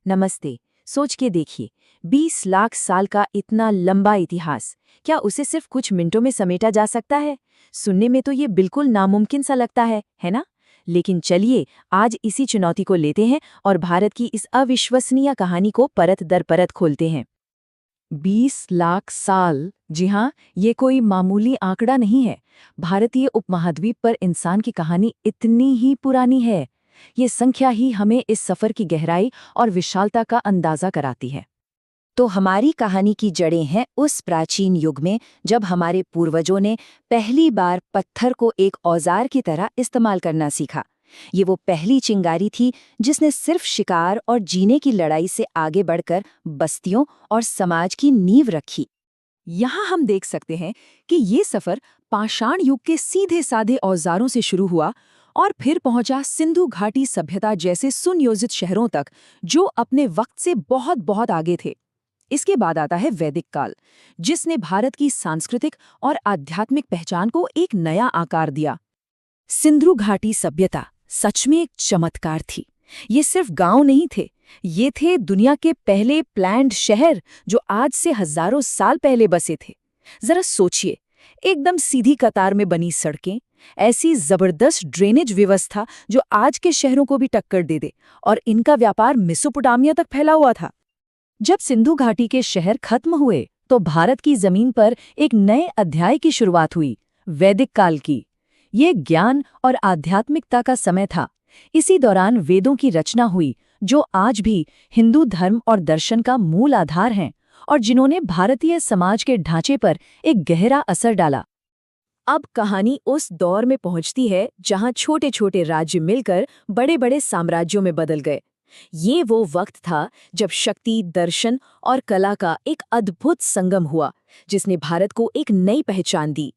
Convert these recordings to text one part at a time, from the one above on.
नमस्ते। सोच के देखिए, 20 लाख साल का इतना लंबा इतिहास, क्या उसे सिर्फ कुछ मिनटों में समेटा जा सकता है? सुनने में तो ये बिल्कुल नामुमकिन सा लगता है ना? लेकिन चलिए, आज इसी चुनौती को लेते हैं और भारत की इस अविश्वसनीय कहानी को परत दर परत खोलते हैं। 20 लाख साल, जी हाँ, ये कोई मामूली आंकड़ा नहीं है। भारतीय उपमहाद्वीप पर इंसान की कहानी इतनी ही पुरानी है। ये संख्या ही हमें इस सफर की गहराई और विशालता का अंदाजा कराती है। तो हमारी कहानी की जड़ें हैं उस प्राचीन युग में, जब हमारे पूर्वजों ने पहली बार पत्थर को एक औजार की तरह इस्तेमाल करना सीखा। ये वो पहली चिंगारी थी जिसने सिर्फ शिकार और जीने की लड़ाई से आगे बढ़कर बस्तियों और समाज की नींव रखी। यहाँ हम देख सकते हैं कि ये सफर पाषाण युग के सीधे साधे औजारों से शुरू हुआ और फिर पहुंचा सिंधु घाटी सभ्यता जैसे सुनियोजित शहरों तक, जो अपने वक्त से बहुत बहुत आगे थे। इसके बाद आता है वैदिक काल, जिसने भारत की सांस्कृतिक और आध्यात्मिक पहचान को एक नया आकार दिया। सिंधु घाटी सभ्यता सच में एक चमत्कार थी। ये सिर्फ गांव नहीं थे, ये थे दुनिया के पहले प्लैन्ड शहर, जो आज से हजारों साल पहले बसे थे। जरा सोचिए, एकदम सीधी कतार में बनी सड़कें, ऐसी जबरदस्त ड्रेनेज व्यवस्था जो आज के शहरों को भी टक्कर दे दे, और इनका व्यापार मेसोपोटामिया तक फैला हुआ था। जब सिंधु घाटी के शहर खत्म हुए, तो भारत की जमीन पर एक नए अध्याय की शुरुआत हुई, वैदिक काल की। ये ज्ञान और आध्यात्मिकता का समय था। इसी दौरान वेदों की रचना हुई, जो आज भी हिंदू धर्म और दर्शन का मूल आधार हैं, और जिन्होंने भारतीय समाज के ढांचे पर एक गहरा असर डाला। अब कहानी उस दौर में पहुंचती है जहां छोटे छोटे राज्य मिलकर बड़े बड़े साम्राज्यों में बदल गए। ये वो वक्त था जब शक्ति, दर्शन और कला का एक अद्भुत संगम हुआ, जिसने भारत को एक नई पहचान दी।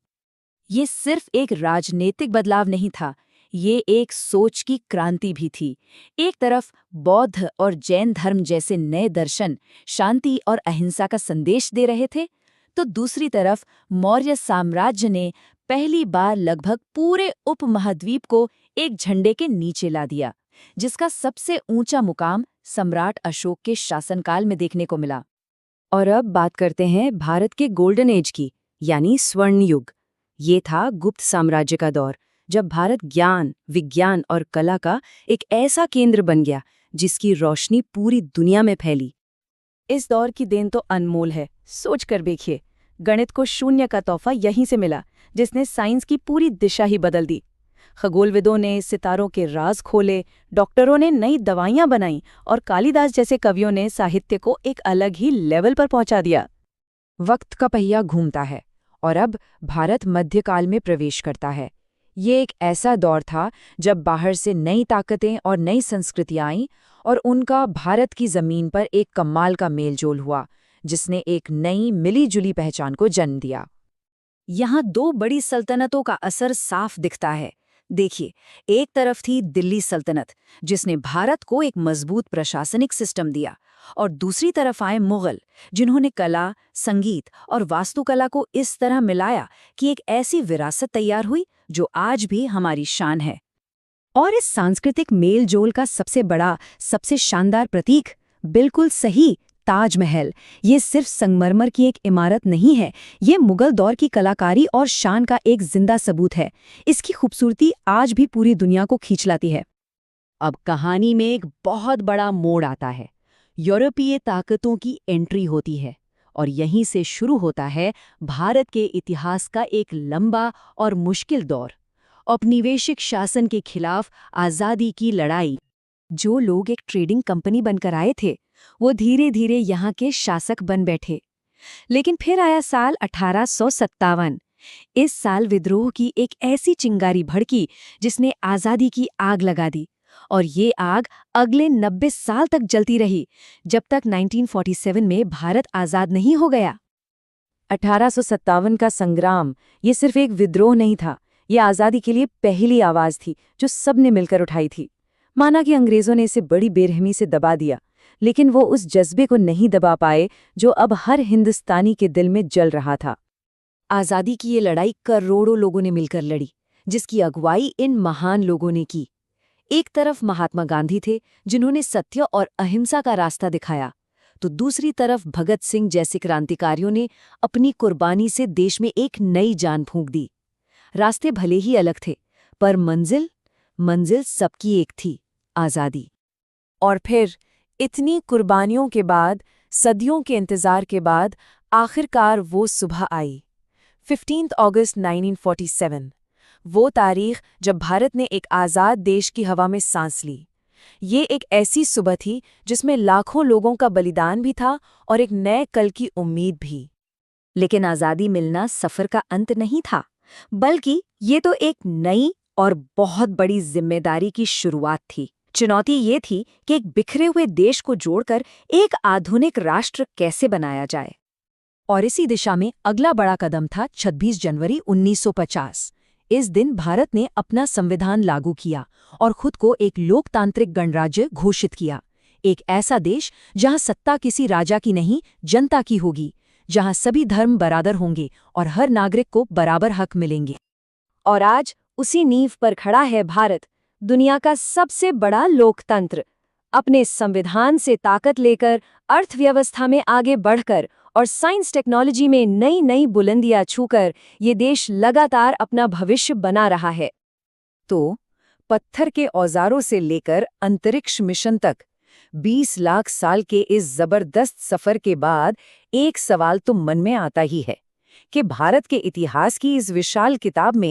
ये सिर्फ एक राजनीतिक बदलाव नहीं था, ये एक सोच की क्रांति भी थी। एक तरफ बौद्ध और जैन धर्म जैसे नए दर्शन शांति और अहिंसा का संदेश दे रहे थे, तो दूसरी तरफ मौर्य साम्राज्य ने पहली बार लगभग पूरे उपमहाद्वीप को एक झंडे के नीचे ला दिया, जिसका सबसे ऊंचा मुकाम सम्राट अशोक के शासनकाल में देखने को मिला। और अब बात करते हैं भारत के गोल्डन एज की, यानी स्वर्ण युग। ये था गुप्त साम्राज्य का दौर, जब भारत ज्ञान, विज्ञान और कला का एक ऐसा केंद्र बन गया जिसकी रोशनी पूरी दुनिया में फैली। इस दौर की देन तो अनमोल है। सोच कर देखिए, गणित को शून्य का तोहफा यहीं से मिला, जिसने साइंस की पूरी दिशा ही बदल दी। खगोलविदों ने सितारों के राज खोले, डॉक्टरों ने नई दवाइयां बनाई, और कालिदास जैसे कवियों ने साहित्य को एक अलग ही लेवल पर पहुंचा दिया। वक्त का पहिया घूमता है, और अब भारत मध्यकाल में प्रवेश करता है। ये एक ऐसा दौर था जब बाहर से नई ताकतें और नई संस्कृतियां आईं, और उनका भारत की जमीन पर एक कमाल का मेलजोल हुआ, जिसने एक नई मिली-जुली पहचान को जन्म दिया। यहाँ दो बड़ी सल्तनतों का असर साफ दिखता है। देखिए, एक तरफ थी दिल्ली सल्तनत, जिसने भारत को एक मजबूत प्रशासनिक सिस्टम दिया, और दूसरी तरफ आए मुगल, जिन्होंने कला, संगीत और वास्तुकला को इस तरह मिलाया कि एक ऐसी विरासत तैयार हुई जो आज भी हमारी शान है। और इस सांस्कृतिक मेलजोल का सबसे बड़ा, सबसे शानदार प्रतीक, बिल्कुल सही, ताजमहल। ये सिर्फ संगमरमर की एक इमारत नहीं है, ये मुगल दौर की कलाकारी और शान का एक जिंदा सबूत है। इसकी खूबसूरती आज भी पूरी दुनिया को खींच लाती है। अब कहानी में एक बहुत बड़ा मोड़ आता है। यूरोपीय ताकतों की एंट्री होती है, और यहीं से शुरू होता है भारत के इतिहास का एक लंबा और मुश्किल दौर। औपनिवेशिक शासन के खिलाफ आज़ादी की लड़ाई। जो लोग एक ट्रेडिंग कंपनी बनकर आए थे, वो धीरे धीरे यहाँ के शासक बन बैठे। लेकिन फिर आया साल 1857। इस साल विद्रोह की एक ऐसी चिंगारी भड़की जिसने आज़ादी की आग लगा दी, और ये आग अगले 90 साल तक जलती रही, जब तक 1947 में भारत आज़ाद नहीं हो गया। 1857 का संग्राम ये सिर्फ एक विद्रोह नहीं था, ये आज़ादी के लिए पहली आवाज़ थी जो सबने मिलकर उठाई थी। माना कि अंग्रेज़ों ने इसे बड़ी बेरहमी से दबा दिया, लेकिन वो उस जज्बे को नहीं दबा पाए जो अब हर हिंदुस्तानी के दिल में जल रहा था। आज़ादी की ये लड़ाई करोड़ों लोगों ने मिलकर लड़ी, जिसकी अगुवाई इन महान लोगों ने की। एक तरफ महात्मा गांधी थे, जिन्होंने सत्य और अहिंसा का रास्ता दिखाया, तो दूसरी तरफ भगत सिंह जैसे क्रांतिकारियों ने अपनी कुर्बानी से देश में एक नई जान फूंक दी। रास्ते भले ही अलग थे, पर मंजिल सबकी एक थी, आज़ादी। और फिर इतनी कुर्बानियों के बाद, सदियों के इंतजार के बाद, आखिरकार वो सुबह आई। 15 अगस्त 1947, वो तारीख जब भारत ने एक आज़ाद देश की हवा में सांस ली। ये एक ऐसी सुबह थी जिसमें लाखों लोगों का बलिदान भी था और एक नए कल की उम्मीद भी। लेकिन आज़ादी मिलना सफ़र का अंत नहीं था, बल्कि ये तो एक नई और बहुत बड़ी जिम्मेदारी की शुरुआत थी। चुनौती ये थी कि एक बिखरे हुए देश को जोड़कर एक आधुनिक राष्ट्र कैसे बनाया जाए। और इसी दिशा में अगला बड़ा कदम था 26 जनवरी 1950। इस दिन भारत ने अपना संविधान लागू किया और खुद को एक लोकतांत्रिक गणराज्य घोषित किया। एक ऐसा देश जहां सत्ता किसी राजा की नहीं, जनता की होगी, जहां सभी धर्म बराबर होंगे और हर नागरिक को बराबर हक मिलेंगे। और आज उसी नींव पर खड़ा है भारत, दुनिया का सबसे बड़ा लोकतंत्र। अपने संविधान से ताकत लेकर, अर्थव्यवस्था में आगे बढ़कर और साइंस टेक्नोलॉजी में नई नई बुलंदियां छूकर ये देश लगातार अपना भविष्य बना रहा है। तो पत्थर के औजारों से लेकर अंतरिक्ष मिशन तक 20 लाख साल के इस जबरदस्त सफर के बाद एक सवाल तो मन में आता ही है कि भारत के इतिहास की इस विशाल किताब में